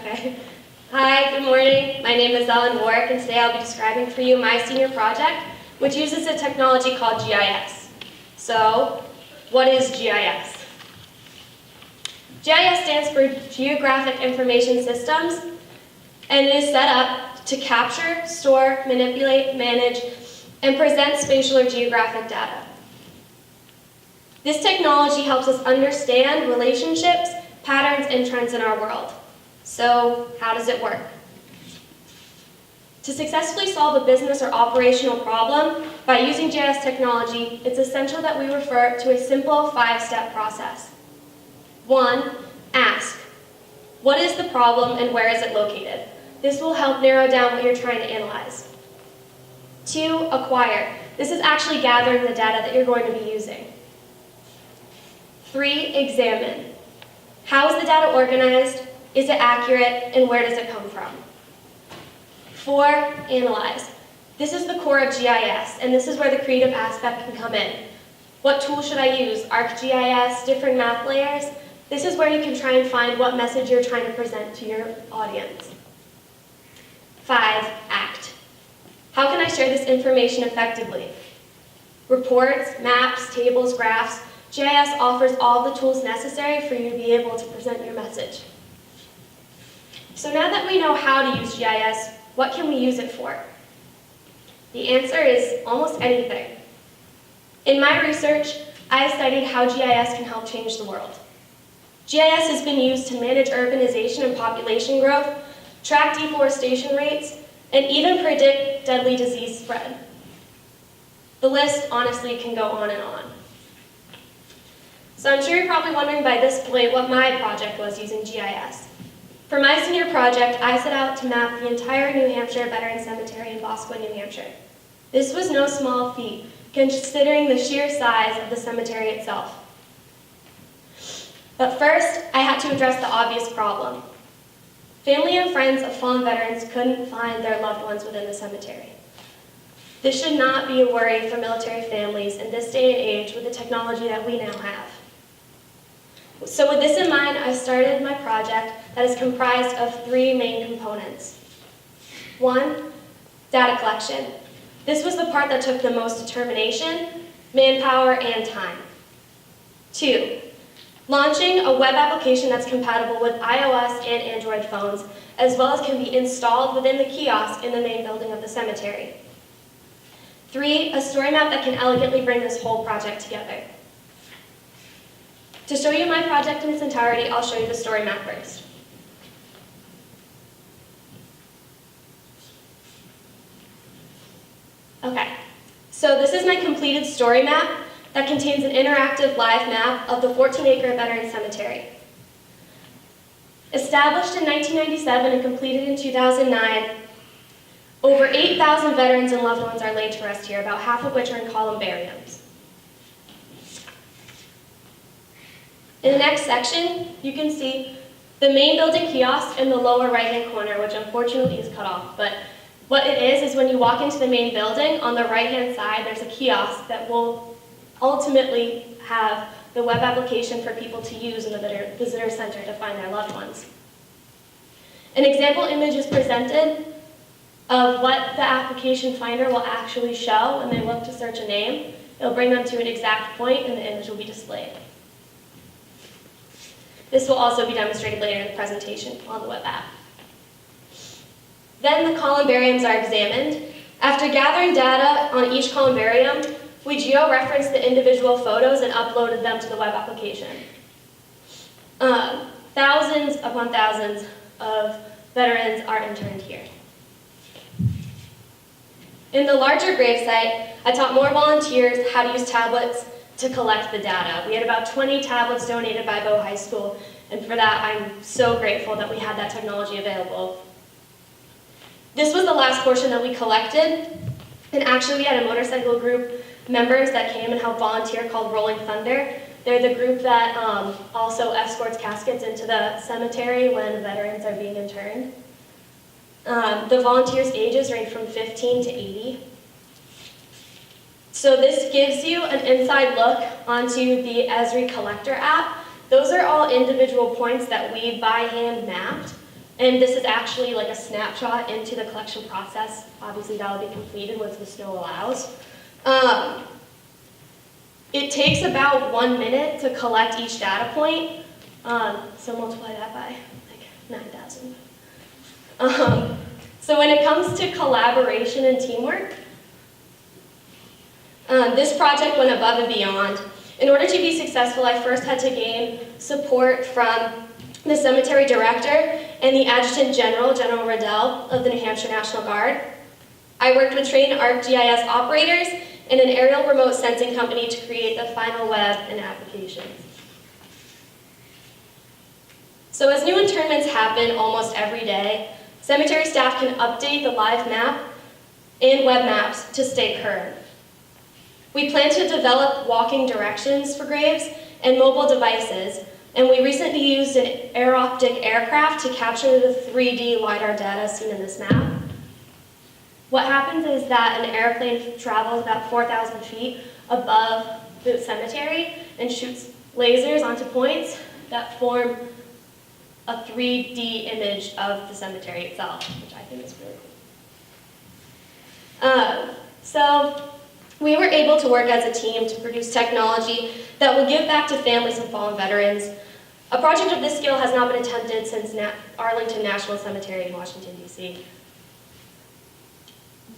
Okay. Hi, good morning. My name is Ellen Warwick, and today I'll be describing for you my senior project, which uses a technology called GIS. So, what is GIS? GIS stands for Geographic Information Systems, and it is set up to capture, store, manipulate, manage, and present spatial or geographic data. This technology helps us understand relationships, patterns, and trends in our world. So, how does it work? To successfully solve a business or operational problem by using GIS technology, it's essential that we refer to a simple 5-step process. 1. Ask. What is the problem and where is it located? This will help narrow down what you're trying to analyze. 2. Acquire. This is actually gathering the data that you're going to be using. 3. Examine. How is the data organized? Is it accurate? And where does it come from? 4. Analyze. This is the core of GIS, and this is where the creative aspect can come in. What tool should I use? ArcGIS, different map layers? This is where you can try and find what message you're trying to present to your audience. 5. Act. How can I share this information effectively? Reports, maps, tables, graphs. GIS offers all the tools necessary for you to be able to present your message. So now that we know how to use GIS, what can we use it for? The answer is almost anything. In my research, I studied how GIS can help change the world. GIS has been used to manage urbanization and population growth, track deforestation rates, and even predict deadly disease spread. The list, honestly, can go on and on. So I'm sure you're probably wondering by this point what my project was using GIS. For my senior project, I set out to map the entire New Hampshire Veterans Cemetery in Bosquen, New Hampshire. This was no small feat, considering the sheer size of the cemetery itself. But first, I had to address the obvious problem. Family and friends of fallen veterans couldn't find their loved ones within the cemetery. This should not be a worry for military families in this day and age with the technology that we now have. So with this in mind, I started my project that is comprised of 3 main components. 1, data collection. This was the part that took the most determination, manpower, and time. 2, launching a web application that's compatible with iOS and Android phones, as well as can be installed within the kiosk in the main building of the cemetery. 3, a story map that can elegantly bring this whole project together. To show you my project in its entirety, I'll show you the story map first. Okay, so this is my completed story map that contains an interactive live map of the 14-acre veteran cemetery. Established in 1997 and completed in 2009, over 8,000 veterans and loved ones are laid to rest here, about half of which are in columbariums. In the next section, you can see the main building kiosk in the lower right-hand corner, which unfortunately is cut off. But what it is when you walk into the main building, on the right-hand side, there's a kiosk that will ultimately have the web application for people to use in the visitor center to find their loved ones. An example image is presented of what the application finder will actually show when they look to search a name. It'll bring them to an exact point and the image will be displayed. This will also be demonstrated later in the presentation on the web app. Then the columbariums are examined. After gathering data on each columbarium, we geo-referenced the individual photos and uploaded them to the web application. Thousands upon thousands of veterans are interned here. In the larger gravesite, I taught more volunteers how to use tablets to collect the data. We had about 20 tablets donated by Bow High School, and for that I'm so grateful that we had that technology available. This was the last portion that we collected, and actually we had a motorcycle group members that came and helped volunteer called Rolling Thunder. They're the group that also escorts caskets into the cemetery when veterans are being interned. The volunteers' ages range from 15 to 80. So this gives you an inside look onto the Esri Collector app. Those are all individual points that we by hand mapped And this is actually like a snapshot into the collection process. Obviously that will be completed once the snow allows. It takes about 1 minute to collect each data point. So multiply that by like 9,000. So when it comes to collaboration and teamwork, this project went above and beyond. In order to be successful, I first had to gain support from the cemetery director and the adjutant general, General Riddell of the New Hampshire National Guard. I worked with trained ArcGIS operators and an aerial remote sensing company to create the final web and applications. So as new internments happen almost every day, cemetery staff can update the live map and web maps to stay current. We plan to develop walking directions for graves and mobile devices, and we recently used an air-optic aircraft to capture the 3D LiDAR data seen in this map. What happens is that an airplane travels about 4,000 feet above the cemetery and shoots lasers onto points that form a 3D image of the cemetery itself, which I think is really cool. So we were able to work as a team to produce technology that will give back to families of fallen veterans. A project of this scale has not been attempted since Arlington National Cemetery in Washington, D.C.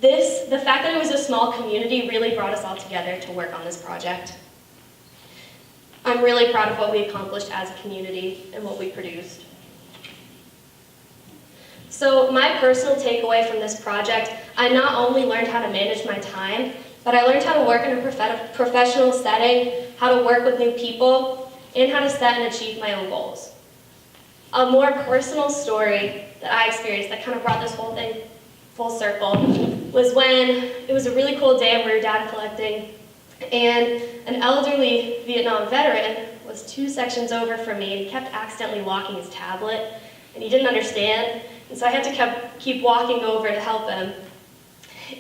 The fact that it was a small community really brought us all together to work on this project. I'm really proud of what we accomplished as a community and what we produced. So my personal takeaway from this project, I not only learned how to manage my time, but I learned how to work in a professional setting, how to work with new people, and how to set and achieve my own goals. A more personal story that I experienced that kind of brought this whole thing full circle was when it was a really cool day and we were data collecting, and an elderly Vietnam veteran was 2 sections over from me and he kept accidentally locking his tablet, and he didn't understand, and so I had to keep walking over to help him.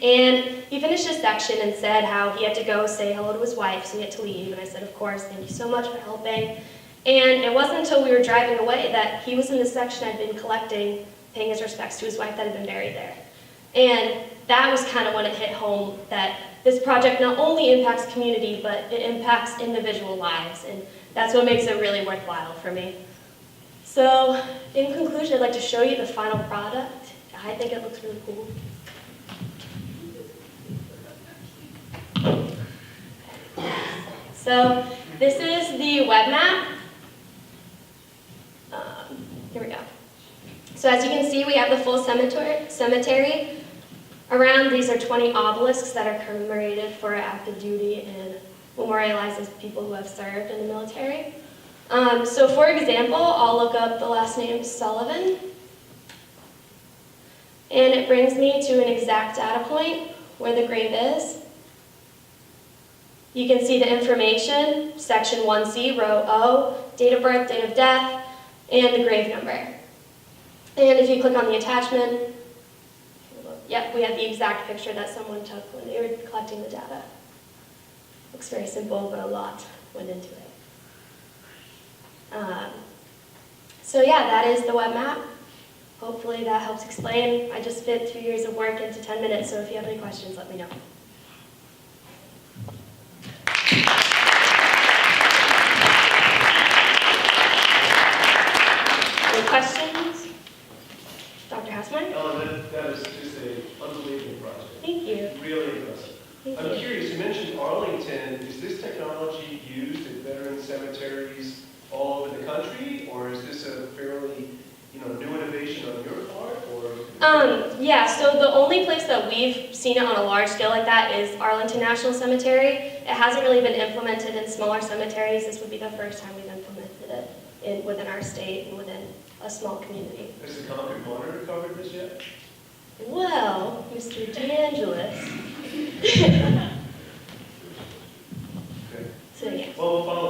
And he finished his section and said how he had to go say hello to his wife, so he had to leave. And I said, of course, thank you so much for helping. And it wasn't until we were driving away that he was in the section I'd been collecting, paying his respects to his wife that had been buried there. And that was kind of when it hit home that this project not only impacts community, but it impacts individual lives. And that's what makes it really worthwhile for me. So in conclusion, I'd like to show you the final product. I think it looks really cool. So this is the web map. Here we go. So as you can see, we have the full cemetery. Around these are 20 obelisks that are commemorated for active duty and memorializes people who have served in the military. So for example, I'll look up the last name Sullivan, and it brings me to an exact data point where the grave is. You can see the information, section 1C, row O, date of birth, date of death, and the grave number. And if you click on the attachment, yep, we have the exact picture that someone took when they were collecting the data. Looks very simple, but a lot went into it. So yeah, that is the web map. Hopefully that helps explain. I just fit 2 years of work into 10 minutes, so if you have any questions, let me know. Any questions? Dr. Hassmeyer? That is just an unbelievable project. Thank you. Really impressive. I'm curious, you mentioned Arlington. Is this technology used at veteran cemeteries all over the country, or is this a fairly new innovation on your part? Or? Yeah, so the only place that we've seen it on a large scale like that is Arlington National Cemetery. It hasn't really been implemented in smaller cemeteries. This would be the first time we've implemented it within our state and within a small community. Has the Concord Monitor covered this yet? Well, Mr. DeAngelis. Okay. So yeah. Well, we'll follow